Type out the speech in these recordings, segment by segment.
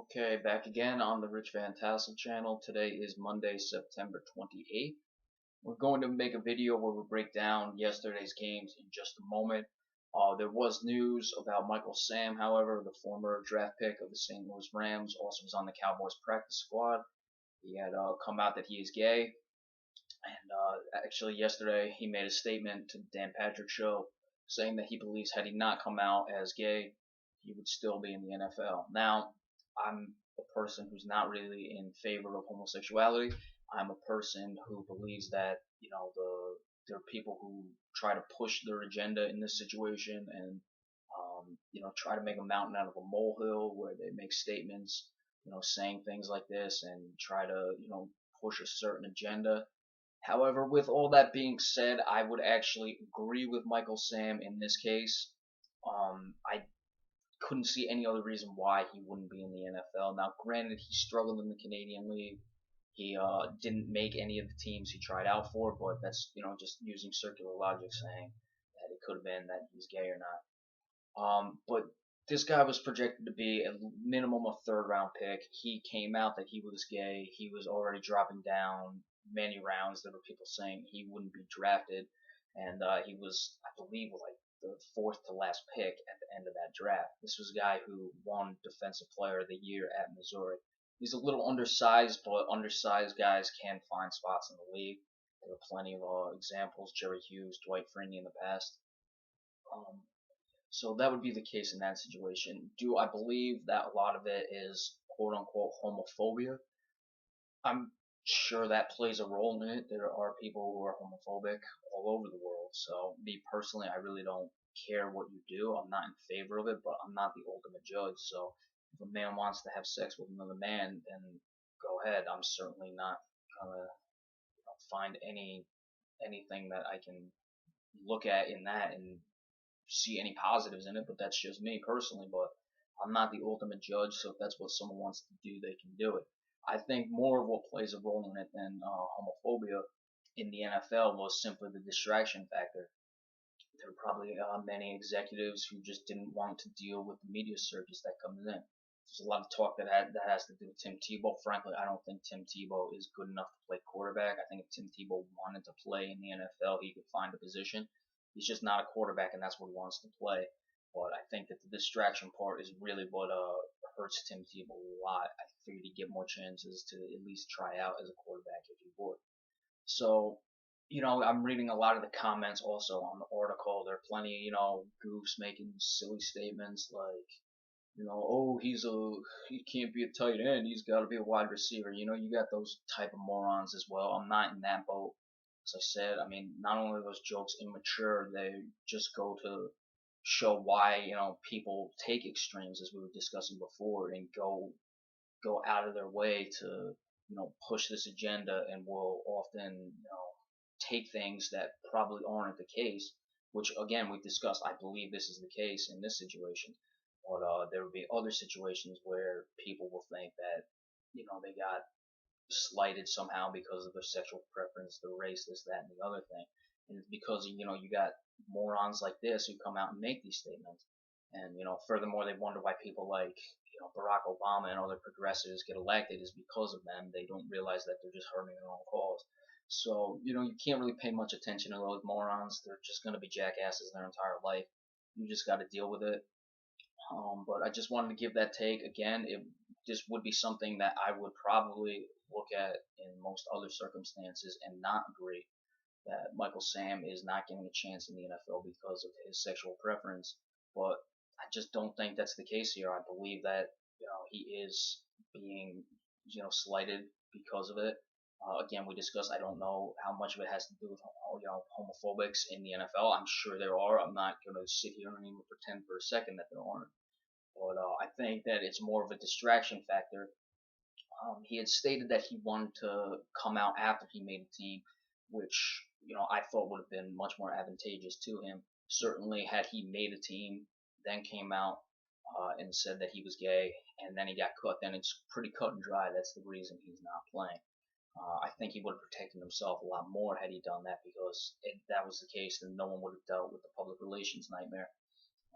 Okay, back again on the Rich Van Tassel channel. Today is Monday, September 28th. We're going to make a video where we break down yesterday's games in just a moment. There was news about Michael Sam, however, the former draft pick of the St. Louis Rams, also was on the Cowboys practice squad. He had come out that he is gay, and actually yesterday he made a statement to the Dan Patrick Show saying that he believes had he not come out as gay, he would still be in the NFL. Now, I'm a person who's not really in favor of homosexuality. I'm a person who believes that there are people who try to push their agenda in this situation and try to make a mountain out of a molehill where they make statements, saying things like this and try to push a certain agenda. However, with all that being said, I would actually agree with Michael Sam in this case. I couldn't see any other reason why he wouldn't be in the NFL. Now, granted, he struggled in the Canadian League. He didn't make any of the teams he tried out for, but that's just using circular logic, saying that it could have been that he's gay or not. But this guy was projected to be a minimum of third round pick. He came out that he was gay. He was already dropping down many rounds. There were people saying he wouldn't be drafted, and he was, I believe, like the fourth to last pick at the end of that draft. This was a guy who won Defensive Player of the Year at Missouri. He's a little undersized, but undersized guys can find spots in the league. There are plenty of examples: Jerry Hughes, Dwight Freeney in the past. Um, so that would be the case in that situation. Do I believe that a lot of it is quote unquote homophobia? I'm sure that plays a role in it. There are people who are homophobic all over the world. So me personally, I really don't care what you do. I'm not in favor of it, but I'm not the ultimate judge. So if a man wants to have sex with another man, then go ahead. I'm certainly not gonna find anything that I can look at in that and see any positives in it, but that's just me personally. But I'm not the ultimate judge, so if that's what someone wants to do, they can do it. I think more of what plays a role in it than homophobia in the NFL was simply the distraction factor. There were probably many executives who just didn't want to deal with the media surges that comes in. There's a lot of talk that has to do with Tim Tebow. Frankly, I don't think Tim Tebow is good enough to play quarterback. I think if Tim Tebow wanted to play in the NFL, he could find a position. He's just not a quarterback, and that's what he wants to play. But I think that the distraction part is really what hurts Tim Tebow a lot. I figured he'd get more chances to at least try out as a quarterback if he would. So, I'm reading a lot of the comments also on the article. There are plenty, goofs making silly statements like, oh, he can't be a tight end. He's got to be a wide receiver. You got those type of morons as well. I'm not in that boat. As I said, I mean, not only are those jokes immature, they just go to show why, people take extremes, as we were discussing before, and go out of their way to, push this agenda and will often, take things that probably aren't the case, which again we discussed. I believe this is the case in this situation, but there will be other situations where people will think that they got slighted somehow because of their sexual preference, their race, this, that, and the other thing, and it's because you got morons like this who come out and make these statements, and furthermore they wonder why people like Barack Obama and other progressives get elected is because of them. They don't realize that they're just hurting their own cause. So, you can't really pay much attention to those morons. They're just going to be jackasses their entire life. You just got to deal with it. But I just wanted to give that take. Again, this would be something that I would probably look at in most other circumstances and not agree that Michael Sam is not getting a chance in the NFL because of his sexual preference. But I just don't think that's the case here. I believe that he is being slighted because of it. Again, we discussed. I don't know how much of it has to do with homophobics in the NFL. I'm sure there are. I'm not going to sit here and even pretend for a second that there aren't. But I think that it's more of a distraction factor. He had stated that he wanted to come out after he made a team, which I thought would have been much more advantageous to him. Certainly, had he made a team, then came out and said that he was gay, and then he got cut, then it's pretty cut and dry. That's the reason he's not playing. I think he would have protected himself a lot more had he done that, because if that was the case, then no one would have dealt with the public relations nightmare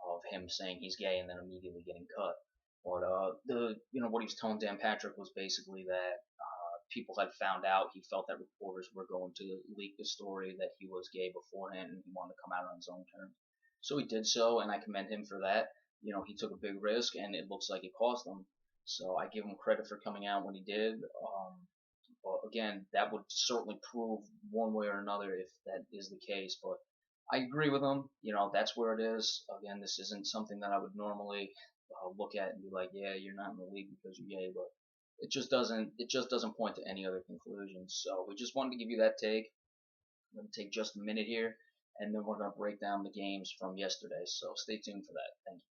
of him saying he's gay and then immediately getting cut. But what he was telling Dan Patrick was basically that people had found out. He felt that reporters were going to leak the story that he was gay beforehand, and he wanted to come out on his own terms. So he did so, and I commend him for that. He took a big risk, and it looks like it cost him. So I give him credit for coming out when he did. But again, that would certainly prove one way or another if that is the case. But I agree with him. That's where it is. Again, this isn't something that I would normally look at and be like, yeah, you're not in the league because you're gay. But it just doesn't point to any other conclusions. So we just wanted to give you that take. I'm going to take just a minute here, and then we're going to break down the games from yesterday. So stay tuned for that. Thank you.